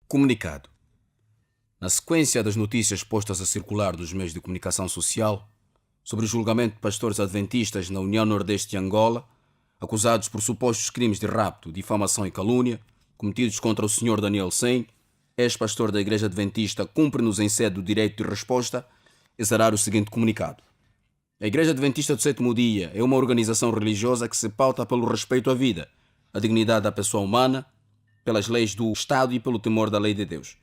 Comunicado. Na sequência das notícias postas a circular dos meios de comunicação social sobre o julgamento de pastores adventistas na União Nordeste de Angola, acusados por supostos crimes de rapto, difamação e calúnia, cometidos contra o Sr. Daniel Sen, ex-pastor da Igreja Adventista, cumpre-nos em sede do direito de resposta, exarar o seguinte comunicado. A Igreja Adventista do Sétimo Dia é uma organização religiosa que se pauta pelo respeito à vida, à dignidade da pessoa humana, pelas leis do Estado e pelo temor da lei de Deus.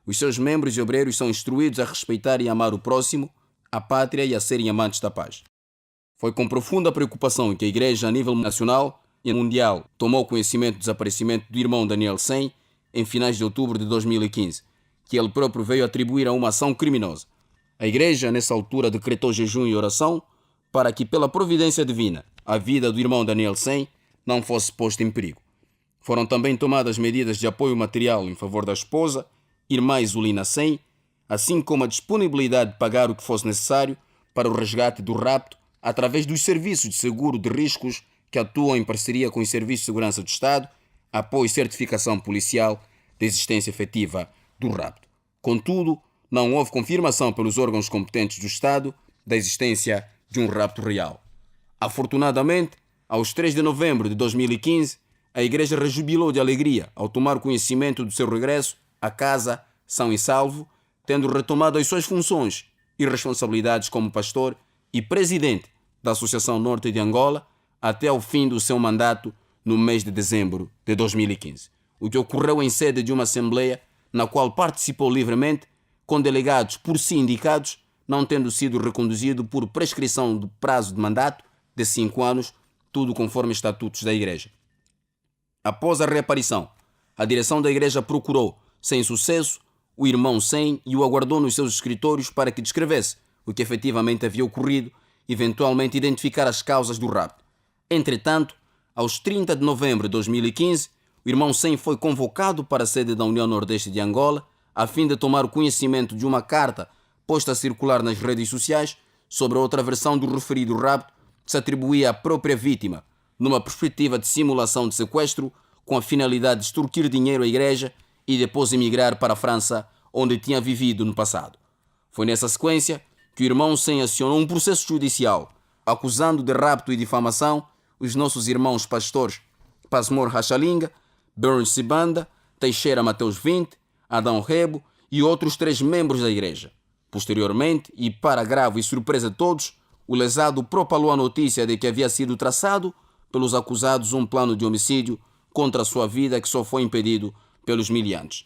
Os seus membros e obreiros são instruídos a respeitar e amar o próximo, a pátria e a serem amantes da paz. Foi com profunda preocupação que a Igreja, a nível nacional e mundial, tomou conhecimento do desaparecimento do irmão Daniel Sen em finais de outubro de 2015, que ele próprio veio atribuir a uma ação criminosa. A Igreja, nessa altura, decretou jejum e oração para que, pela providência divina, a vida do irmão Daniel Sen não fosse posta em perigo. Foram também tomadas medidas de apoio material em favor da esposa, irmã Isolina Sen, assim como a disponibilidade de pagar o que fosse necessário para o resgate do rapto através dos serviços de seguro de riscos que atuam em parceria com os Serviços de Segurança do Estado, após certificação policial da existência efetiva do rapto. Contudo, não houve confirmação pelos órgãos competentes do Estado da existência de um rapto real. Afortunadamente, aos 3 de novembro de 2015, a Igreja rejubilou de alegria ao tomar conhecimento do seu regresso à casa são e salvo, tendo retomado as suas funções e responsabilidades como pastor e presidente da Associação Norte de Angola até ao fim do seu mandato no mês de dezembro de 2015, o que ocorreu em sede de uma assembleia na qual participou livremente, com delegados por si indicados, não tendo sido reconduzido por prescrição do prazo de mandato de 5 anos, tudo conforme estatutos da Igreja. Após a reaparição, a direção da Igreja procurou, sem sucesso, o irmão Sen e o aguardou nos seus escritórios para que descrevesse o que efetivamente havia ocorrido, eventualmente identificar as causas do rapto. Entretanto, aos 30 de novembro de 2015, o irmão Sen foi convocado para a sede da União Nordeste de Angola, a fim de tomar conhecimento de uma carta posta a circular nas redes sociais sobre a outra versão do referido rapto que se atribuía à própria vítima, numa perspectiva de simulação de sequestro, com a finalidade de extorquir dinheiro à Igreja e depois emigrar para a França, onde tinha vivido no passado. Foi nessa sequência que o irmão Sen acionou um processo judicial, acusando de rapto e difamação os nossos irmãos pastores Pasmor Rachalinga, Berns Sibanda, Teixeira Mateus 20, Adão Rebo e outros 3 membros da Igreja. Posteriormente, e para agravo e surpresa de todos, o lesado propalou a notícia de que havia sido traçado pelos acusados um plano de homicídio contra a sua vida que só foi impedido pelos miliantes.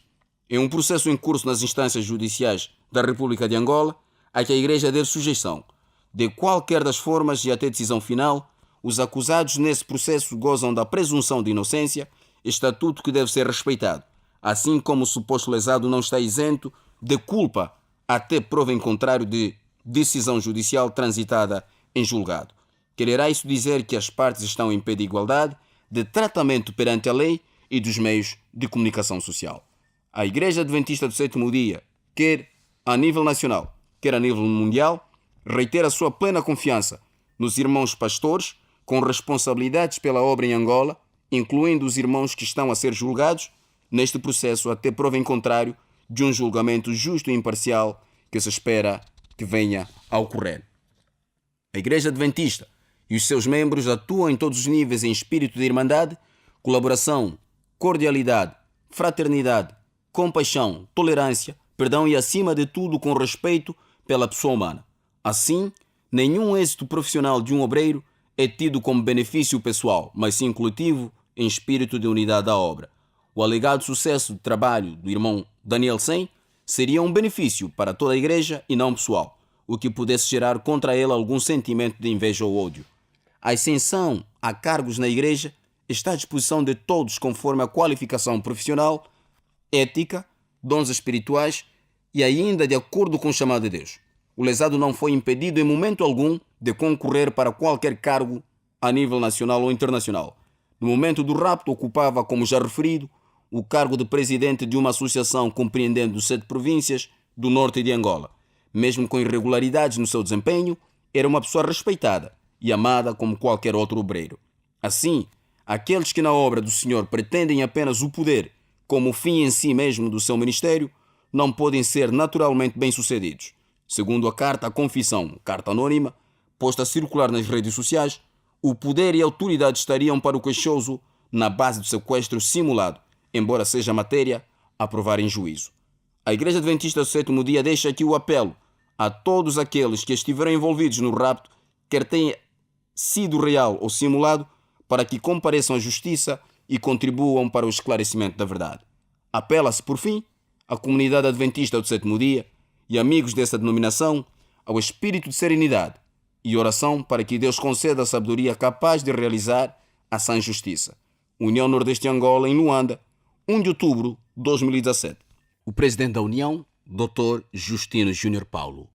Em um processo em curso nas instâncias judiciais da República de Angola, a que a Igreja deve sujeição. De qualquer das formas e até decisão final, os acusados nesse processo gozam da presunção de inocência, estatuto que deve ser respeitado, assim como o suposto lesado não está isento de culpa até prova em contrário de decisão judicial transitada em julgado. Quererá isso dizer que as partes estão em pé de igualdade, de tratamento perante a lei e dos meios de comunicação social. A Igreja Adventista do Sétimo Dia, quer a nível nacional, quer a nível mundial, reitera a sua plena confiança nos irmãos pastores com responsabilidades pela obra em Angola, incluindo os irmãos que estão a ser julgados neste processo até prova em contrário de um julgamento justo e imparcial que se espera que venha a ocorrer. A Igreja Adventista e os seus membros atuam em todos os níveis em espírito de irmandade, colaboração, cordialidade, fraternidade, compaixão, tolerância, perdão e, acima de tudo, com respeito pela pessoa humana. Assim, nenhum êxito profissional de um obreiro é tido como benefício pessoal, mas sim coletivo em espírito de unidade da obra. O alegado sucesso de trabalho do irmão Daniel Sen seria um benefício para toda a Igreja e não pessoal, o que pudesse gerar contra ele algum sentimento de inveja ou ódio. A ascensão a cargos na Igreja está à disposição de todos conforme a qualificação profissional, ética, dons espirituais e ainda de acordo com o chamado de Deus. O lesado não foi impedido em momento algum de concorrer para qualquer cargo a nível nacional ou internacional. No momento do rapto ocupava, como já referido, o cargo de presidente de uma associação compreendendo 7 províncias do norte de Angola. Mesmo com irregularidades no seu desempenho, era uma pessoa respeitada e amada como qualquer outro obreiro. Assim, aqueles que na obra do Senhor pretendem apenas o poder como fim em si mesmo do seu ministério, não podem ser naturalmente bem-sucedidos. Segundo a carta à confissão, carta anônima, posta a circular nas redes sociais, o poder e a autoridade estariam para o queixoso na base do sequestro simulado, embora seja matéria a provar em juízo. A Igreja Adventista do Sétimo Dia deixa aqui o apelo a todos aqueles que estiveram envolvidos no rapto, quer tenha sido real ou simulado, para que compareçam à justiça e contribuam para o esclarecimento da verdade. Apela-se, por fim, à comunidade adventista do Sétimo Dia e amigos dessa denominação ao espírito de serenidade e oração para que Deus conceda a sabedoria capaz de realizar a sã justiça. União Nordeste de Angola, em Luanda, 1 de outubro de 2017. O presidente da União, Dr. Justino Júnior Paulo.